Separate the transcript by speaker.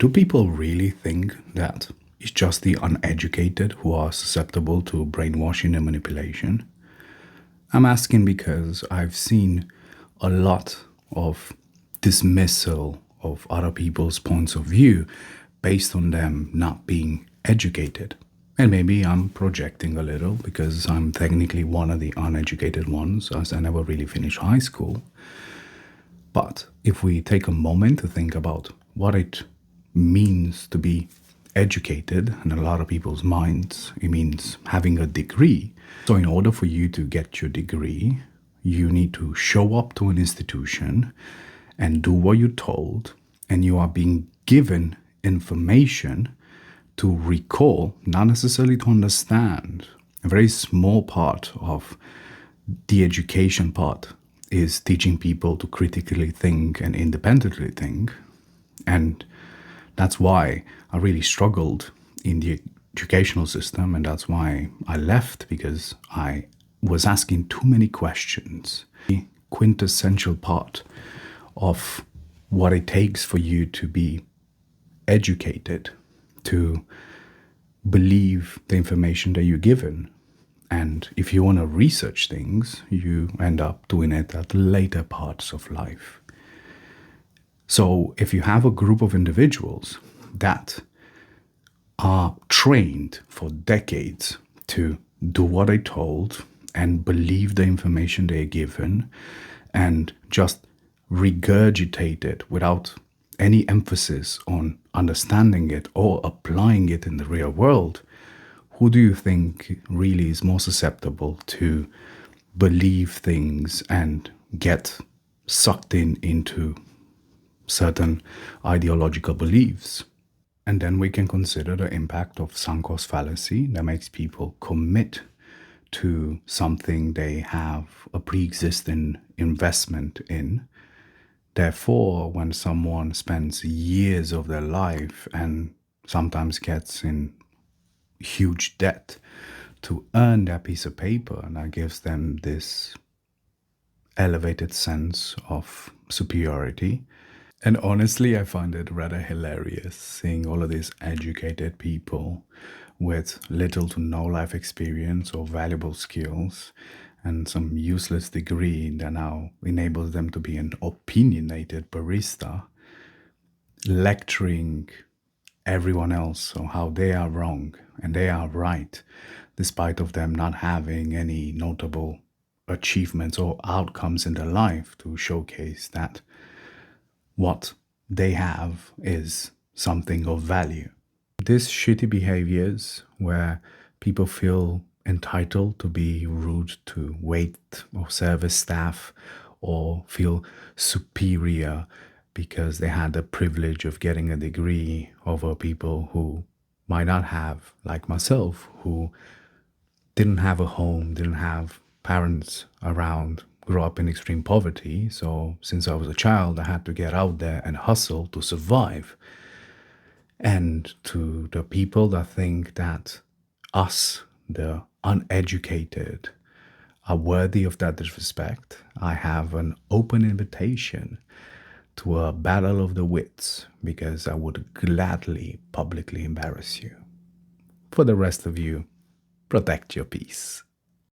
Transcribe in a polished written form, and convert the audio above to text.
Speaker 1: Do people really think that it's just the uneducated who are susceptible to brainwashing and manipulation? I'm asking because I've seen a lot of dismissal of other people's points of view based on them not being educated. And maybe I'm projecting a little because I'm technically one of the uneducated ones, as I never really finished high school. But if we take a moment to think about what it means to be educated, in a lot of people's minds, it means having a degree. So, in order for you to get your degree, you need to show up to an institution and do what you're told, and you are being given information to recall, not necessarily to understand. A very small part of the education part is teaching people to critically think and independently think. And that's why I really struggled in the educational system, and that's why I left, because I was asking too many questions. The quintessential part of what it takes for you to be educated, to believe the information that you're given. And if you want to research things, you end up doing it at later parts of life. So if you have a group of individuals that are trained for decades to do what they're told and believe the information they're given and just regurgitate it without any emphasis on understanding it or applying it in the real world, who do you think really is more susceptible to believe things and get sucked into certain ideological beliefs? And then we can consider the impact of sunk cost fallacy that makes people commit to something they have a pre-existing investment in. Therefore, when someone spends years of their life and sometimes gets in huge debt to earn that piece of paper, and that gives them this elevated sense of superiority. And honestly, I find it rather hilarious seeing all of these educated people with little to no life experience or valuable skills and some useless degree that now enables them to be an opinionated barista, lecturing everyone else on how they are wrong and they are right, despite of them not having any notable achievements or outcomes in their life to showcase that what they have is something of value. These shitty behaviors where people feel entitled to be rude to wait or service staff or feel superior because they had the privilege of getting a degree over people who might not have, like myself, who didn't have a home, didn't have parents around, grew up in extreme poverty. So since I was a child, I had to get out there and hustle to survive. And to the people that think that us, the uneducated, are worthy of that disrespect, I have an open invitation to a battle of the wits, because I would gladly publicly embarrass you. For the rest of you, protect your peace.